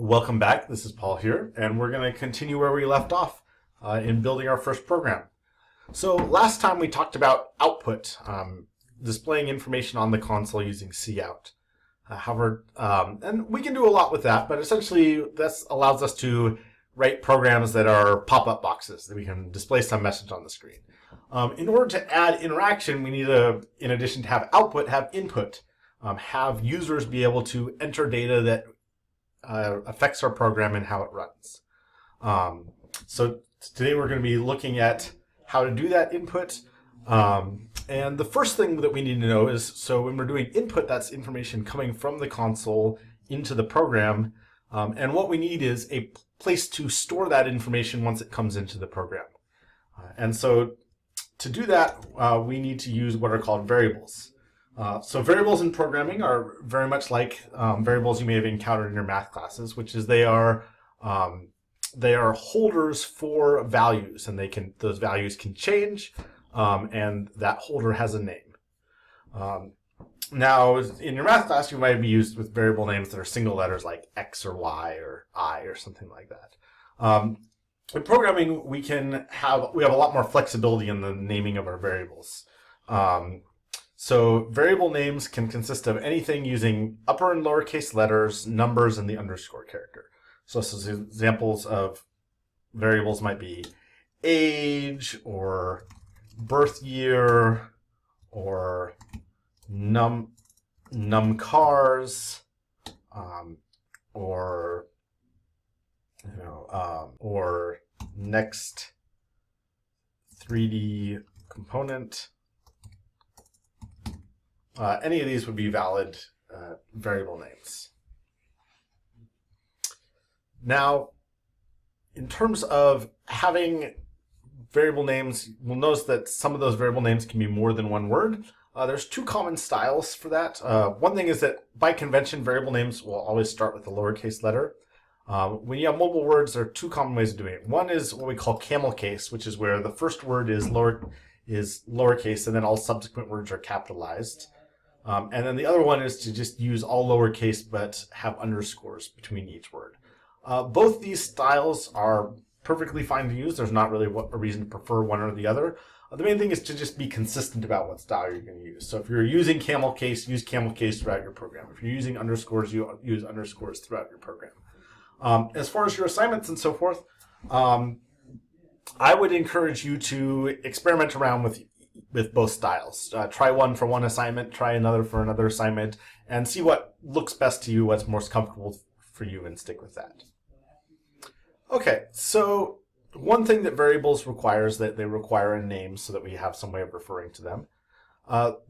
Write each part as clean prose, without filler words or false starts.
Welcome back. This is Paul here, and we're going to continue where we left off in building our first program. So last time we talked about output, displaying information on the console using cout. And we can do a lot with that, but essentially this allows us to write programs that are pop-up boxes that we can display some message on the screen. In order to add interaction, we need to, in addition to have output, have input. Have users be able to enter data that affects our program and how it runs. So today we're going to be looking at how to do that input. And the first thing that we need to know is, so when we're doing input, that's information coming from the console into the program. And what we need is a place to store that information once it comes into the program. And so to do that, we need to use what are called variables. So variables in programming are very much like variables you may have encountered in your math classes, which is they are holders for values, and those values can change, and that holder has a name. Now, in your math class, you might be used with variable names that are single letters like X or Y or I or something like that. In programming, we have a lot more flexibility in the naming of our variables. So variable names can consist of anything using upper and lowercase letters, numbers, and the underscore character. So some examples of variables might be age, or birth year, or num cars, or or next 3D component. Any of these would be valid variable names. Now, in terms of having variable names, we'll notice that some of those variable names can be more than one word. There's two common styles for that. One thing is that by convention, variable names will always start with a lowercase letter. When you have mobile words, there are two common ways of doing it. One is what we call camel case, which is where the first word is lowercase, and then all subsequent words are capitalized. And then the other one is to just use all lowercase but have underscores between each word. Both these styles are perfectly fine to use. There's not really a reason to prefer one or the other. The main thing is to just be consistent about what style you're going to use. So if you're using camel case, use camel case throughout your program. If you're using underscores, you use underscores throughout your program. As far as your assignments and so forth, I would encourage you to experiment around with both styles. Try one for one assignment, try another for another assignment, and see what looks best to you, what's most comfortable for you, and stick with that. Okay, so one thing that variables require is that they require a name so that we have some way of referring to them.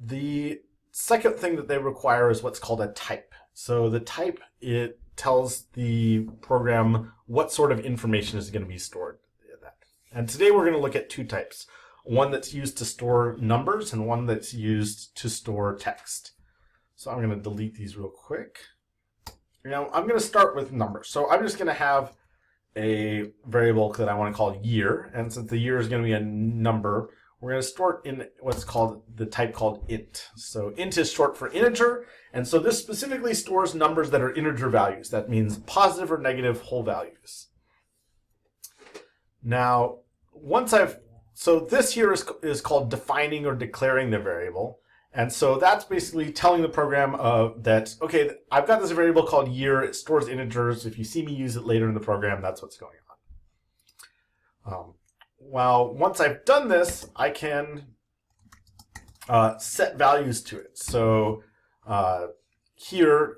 The second thing that they require is what's called a type. So the type, it tells the program what sort of information is going to be stored in that. And today we're going to look at two types. One that's used to store numbers and one that's used to store text. So I'm going to delete these real quick. Now I'm going to start with numbers. So I'm just going to have a variable that I want to call year. And since the year is going to be a number, we're going to store it in what's called the type called int. So int is short for integer. And so this specifically stores numbers that are integer values. That means positive or negative whole values. Now, so this here is called defining or declaring the variable. And so that's basically telling the program that, okay, I've got this variable called year. It stores integers. If you see me use it later in the program, that's what's going on. Well, once I've done this, I can set values to it. So here,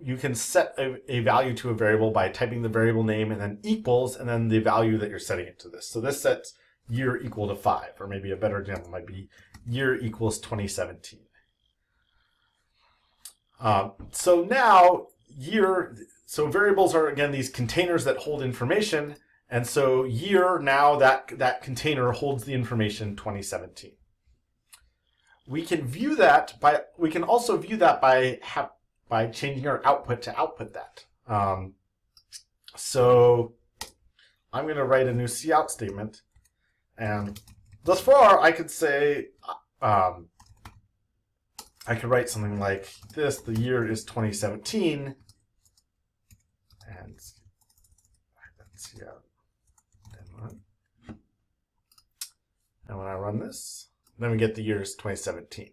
you can set a value to a variable by typing the variable name and then equals, and then the value that you're setting it to this. So this sets year equal to 5, or maybe a better example might be year equals 2017. So now so variables are, again, these containers that hold information, and so year, now that container holds the information 2017. We can also view that by changing our output to output that. So I'm going to write a new cout statement. And thus far, I could say, I could write something like this: the year is 2017, and let's see out inline. And when I run this, then we get the year is 2017.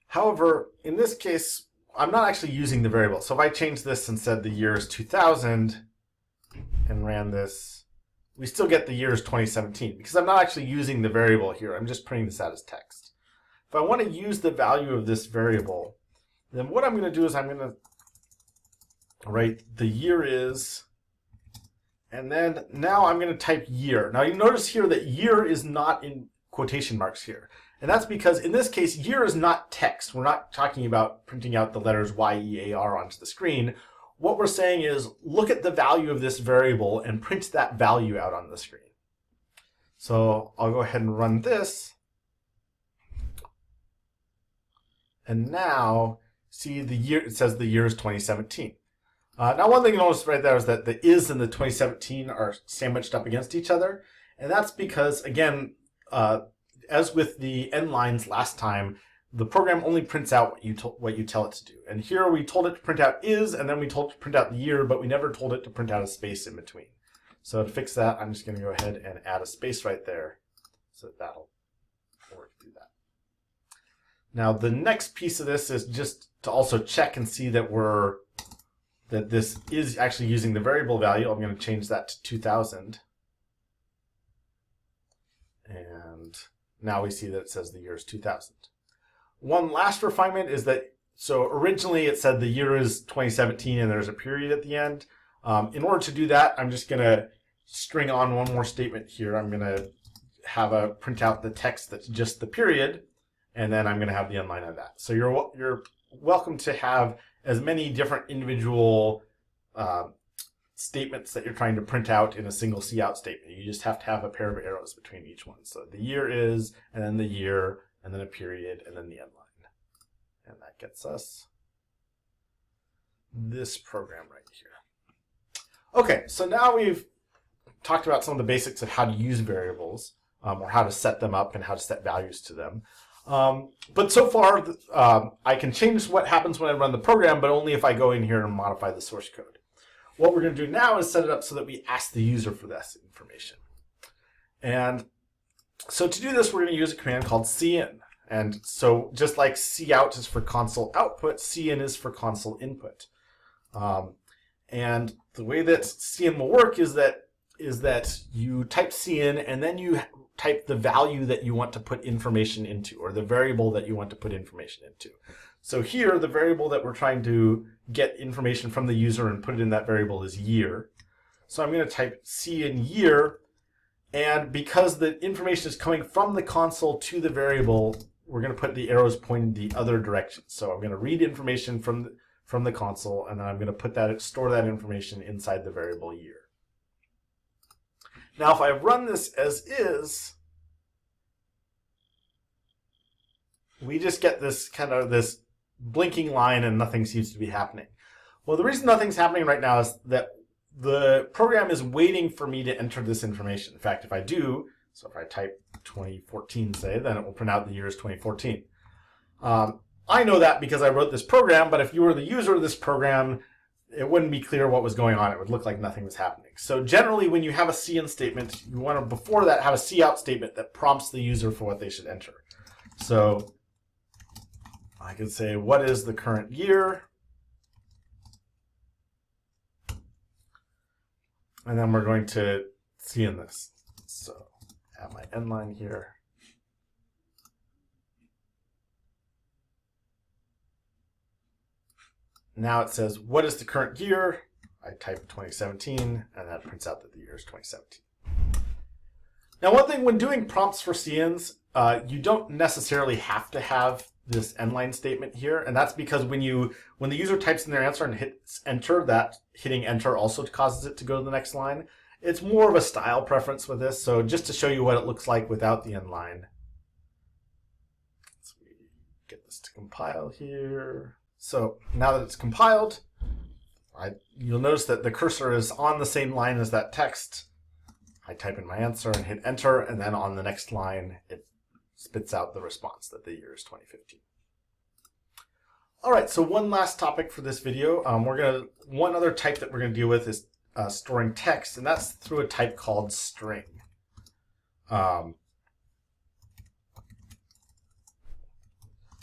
However, in this case, I'm not actually using the variable. So if I change this and said the year is 2000 and ran this, we still get the year is 2017 because I'm not actually using the variable here. I'm just printing this out as text. If I want to use the value of this variable, then what I'm going to do is I'm going to write the year is, and then now I'm going to type year. Now you notice here that year is not in quotation marks here. And that's because in this case, year is not text. We're not talking about printing out the letters Y-E-A-R onto the screen. What we're saying is look at the value of this variable and print that value out on the screen. So I'll go ahead and run this. And now see the year, it says the year is 2017. Now one thing you notice right there is that the is and the 2017 are sandwiched up against each other. And that's because, again, as with the end lines last time, the program only prints out what you tell it to do. And here we told it to print out is, and then we told it to print out the year, but we never told it to print out a space in between. So to fix that, I'm just going to go ahead and add a space right there. So that'll work to do that. Now the next piece of this is just to also check and see that this is actually using the variable value. I'm going to change that to 2000. And now we see that it says the year is 2000. One last refinement is that, so originally it said the year is 2017 and there's a period at the end. In order to do that, I'm just going to string on one more statement here. I'm going to have a print out the text that's just the period, and then I'm going to have the end line of that. So you're welcome to have as many different individual statements that you're trying to print out in a single cout statement. You just have to have a pair of arrows between each one. So the year is, and then the year, and then a period, and then the end line. And that gets us this program right here. Okay, so now we've talked about some of the basics of how to use variables, or how to set them up and how to set values to them. But so far, I can change what happens when I run the program, but only if I go in here and modify the source code. What we're going to do now is set it up so that we ask the user for this information. And so to do this, we're going to use a command called cin. And so just like cout is for console output, cin is for console input. And the way that cin will work is that you type cin and then you type the value that you want to put information into, or the variable that you want to put information into. So here, the variable that we're trying to get information from the user and put it in that variable is year. So I'm going to type cin year, and because the information is coming from the console to the variable, we're going to put the arrows pointing the other direction. So I'm going to read information from the console, and then I'm going to store that information inside the variable year. Now, if I run this as is, we just get this this blinking line and nothing seems to be happening. Well, the reason nothing's happening right now is that the program is waiting for me to enter this information. In fact, if I do, so if I type 2014, say, then it will print out the year as 2014. I know that because I wrote this program, but if you were the user of this program, it wouldn't be clear what was going on. It would look like nothing was happening. So generally, when you have a cin statement, you want to, before that, have a cout statement that prompts the user for what they should enter. So I could say, what is the current year? And then we're going to cin this. So I have my end line here. Now it says, what is the current year? I type 2017, and that prints out that the year is 2017. Now, one thing when doing prompts for cins, you don't necessarily have to have this end line statement here, and that's because when the user types in their answer and hits enter, that hitting enter also causes it to go to the next line. It's more of a style preference with this, so just to show you what it looks like without the end line. Let's get this to compile here. So now that it's compiled, you'll notice that the cursor is on the same line as that text. I type in my answer and hit enter, and then on the next line, it spits out the response that the year is 2015. All right, so one last topic for this video. One other type that we're gonna deal with is storing text, and that's through a type called string.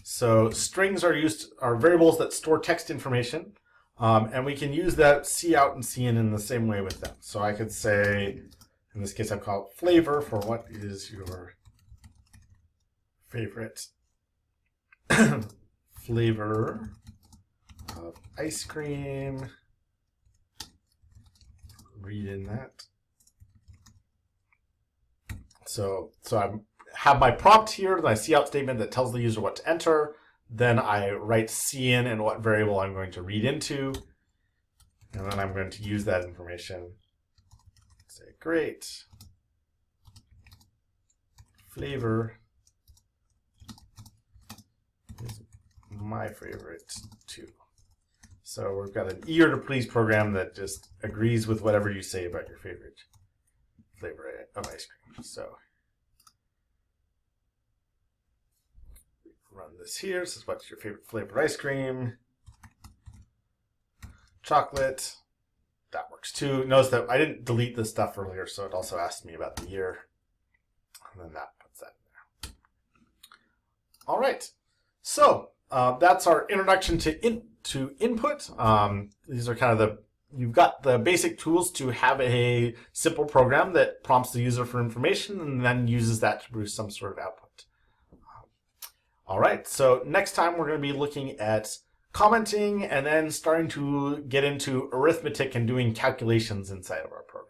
So strings are variables that store text information, and we can use that cout and cin in the same way with them. So I could say, in this case, I've called flavor for what is your favorite flavor of ice cream. Read in that. So I have my prompt here, my cout statement that tells the user what to enter. Then I write cin and what variable I'm going to read into. And then I'm going to use that information. Say, great. Flavor is my favorite too. So we've got an eager to please program that just agrees with whatever you say about your favorite flavor of ice cream. So run this here. This is what's your favorite flavor of ice cream? Chocolate. That works too. Notice that I didn't delete this stuff earlier, so it also asked me about the year. And then that puts that in there. All right. So that's our introduction to input. These are kind of you've got the basic tools to have a simple program that prompts the user for information and then uses that to produce some sort of output. All right, so next time we're going to be looking at commenting and then starting to get into arithmetic and doing calculations inside of our program.